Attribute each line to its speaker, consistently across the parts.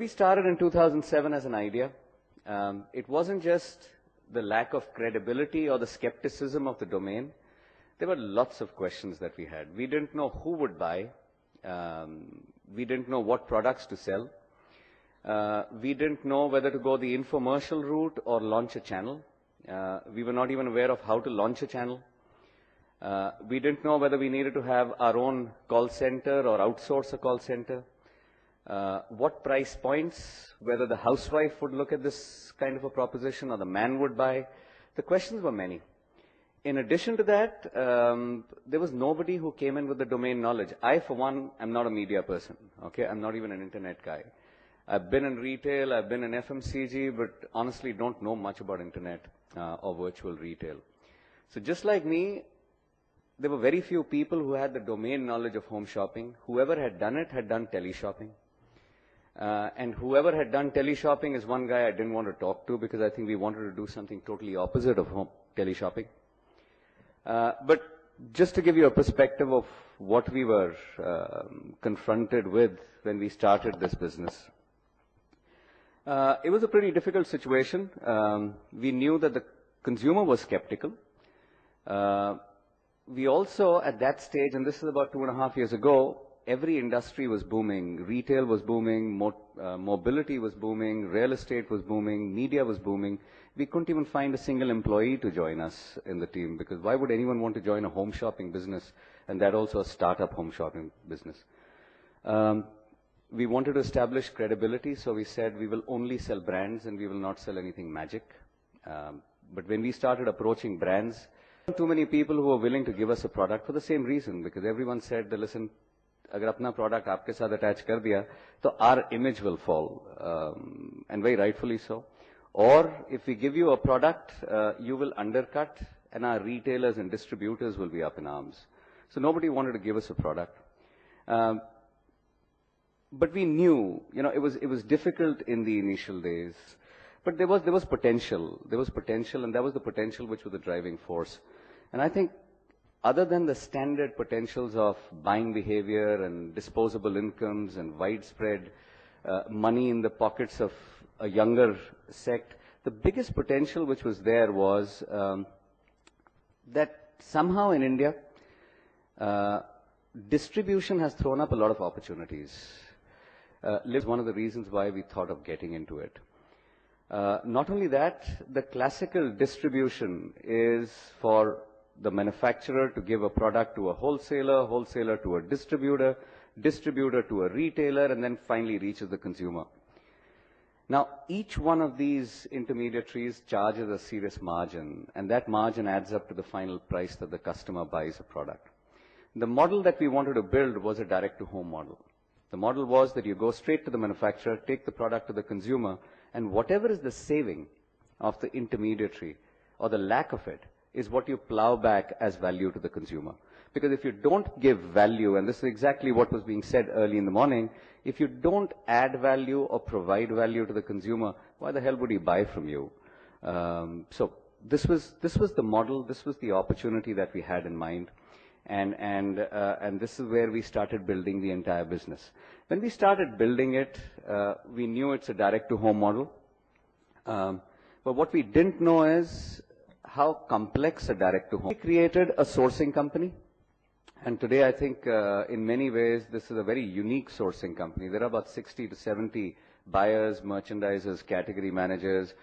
Speaker 1: We started in 2007 as an idea. It wasn't just the lack of credibility or the skepticism of the domain. There were lots of questions that we had. We didn't know who would buy. We didn't know what products to sell. We didn't know whether to go the infomercial route or launch a channel. We were not even aware of how to launch a channel. We didn't know whether we needed to have our own call center or outsource a call center. What price points, whether the housewife would look at this kind of a proposition or the man would buy. The questions were many. In addition to that, there was nobody who came in with the domain knowledge. I, for one, am not a media person. Okay, I'm not even an internet guy. I've been in retail, I've been in FMCG, but honestly don't know much about internet or virtual retail. So just like me, there were very few people who had the domain knowledge of home shopping. Whoever had done it had done tele shopping. And whoever had done tele shopping is one guy I didn't want to talk to because I think we wanted to do something totally opposite of tele shopping. But just to give you a perspective of what we were confronted with when we started this business. It was a pretty difficult situation. We knew that the consumer was skeptical. We also, at that stage, and this is about 2.5 years ago, every industry was booming. Retail was booming, mobility was booming, real estate was booming, media was booming. We couldn't even find a single employee to join us in the team because why would anyone want to join a home shopping business, and that also a startup home shopping business? We wanted to establish credibility, so we said we will only sell brands and we will not sell anything magic. But when we started approaching brands, too many people who were willing to give us a product for the same reason, because everyone said that, listen, agar apna product aapke saath attach kar diya, to our image will fall, and very rightfully so. Or if we give you a product, you will undercut, and our retailers and distributors will be up in arms. So nobody wanted to give us a product. But we knew, it was difficult in the initial days. But there was potential. There was potential, and that was the potential which was the driving force. And I think other than the standard potentials of buying behavior and disposable incomes and widespread money in the pockets of a younger sect, the biggest potential which was there was that somehow in India, distribution has thrown up a lot of opportunities. Is one of the reasons why we thought of getting into it. Not only that, the classical distribution is for the manufacturer to give a product to a wholesaler, wholesaler to a distributor, distributor to a retailer, and then finally reaches the consumer. Now, each one of these intermediaries charges a serious margin, and that margin adds up to the final price that the customer buys a product. The model that we wanted to build was a direct-to-home model. The model was that you go straight to the manufacturer, take the product to the consumer, and whatever is the saving of the intermediary or the lack of it is what you plow back as value to the consumer. Because if you don't give value, and this is exactly what was being said early in the morning, if you don't add value or provide value to the consumer, why the hell would he buy from you? So this was the model, this was the opportunity that we had in mind. And this is where we started building the entire business. When we started building it, we knew it's a direct-to-home model. But what we didn't know is how complex a direct-to-home. We created a sourcing company. And today, I think, in many ways, this is a very unique sourcing company. There are about 60 to 70 buyers, merchandisers, category managers.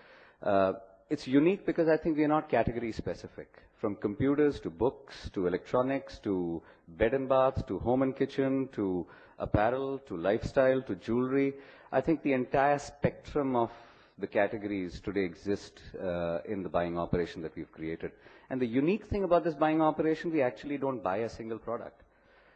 Speaker 1: It's unique because I think we are not category specific. From computers to books to electronics to bed and bath to home and kitchen to apparel to lifestyle to jewelry. I think the entire spectrum of the categories today exist in the buying operation that we've created. And the unique thing about this buying operation, we actually don't buy a single product.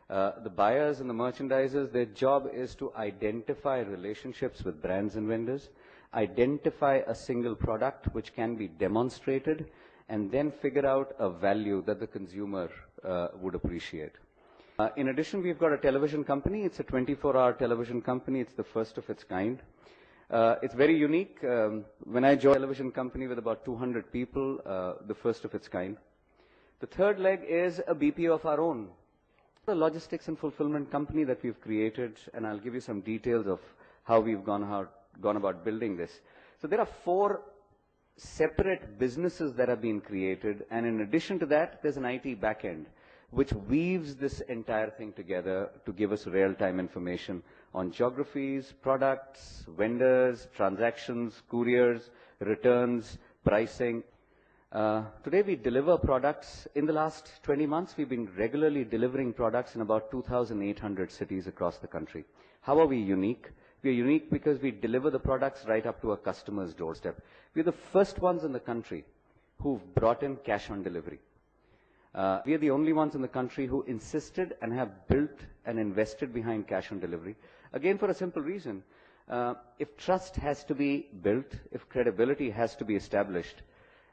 Speaker 1: The buyers and the merchandisers, their job is to identify relationships with brands and vendors, identify a single product which can be demonstrated, and then figure out a value that the consumer would appreciate. In addition, we've got a television company. It's a 24-hour television company. It's the first of its kind. It's very unique. When I joined a television company with about 200 people, the first of its kind. The third leg is a BPO of our own. The logistics and fulfillment company that we've created, and I'll give you some details of how we've gone about building this. So there are 4 separate businesses that have been created, and in addition to that, there's an IT backend which weaves this entire thing together to give us real-time information on geographies, products, vendors, transactions, couriers, returns, pricing. Today we deliver products. In the last 20 months, we've been regularly delivering products in about 2,800 cities across the country. How are we unique? We are unique because we deliver the products right up to a customer's doorstep. We're the first ones in the country who've brought in cash on delivery. We are the only ones in the country who insisted and have built and invested behind cash on delivery. Again, for a simple reason. If trust has to be built, if credibility has to be established,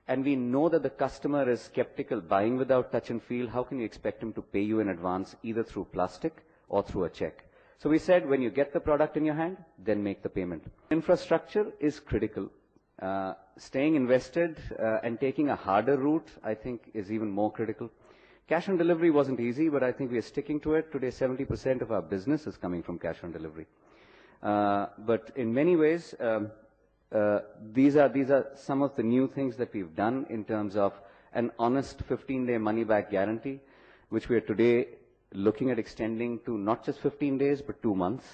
Speaker 1: and we know that the customer is skeptical, buying without touch and feel, how can you expect him to pay you in advance, either through plastic or through a check? So we said, when you get the product in your hand, then make the payment. Infrastructure is critical. Staying invested and taking a harder route, I think, is even more critical. Cash on delivery wasn't easy, but I think we are sticking to it. Today, 70% of our business is coming from cash on delivery. But in many ways, these are some of the new things that we've done in terms of an honest 15-day money-back guarantee, which we are today looking at extending to not just 15 days, but 2 months.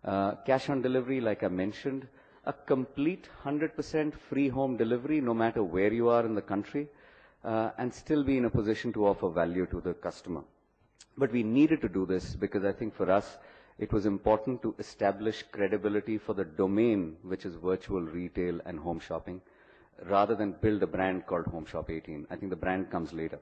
Speaker 1: Cash on delivery, like I mentioned, a complete 100% free home delivery, no matter where you are in the country, and still be in a position to offer value to the customer. But we needed to do this because I think for us, it was important to establish credibility for the domain, which is virtual retail and home shopping, rather than build a brand called Homeshop18. I think the brand comes later.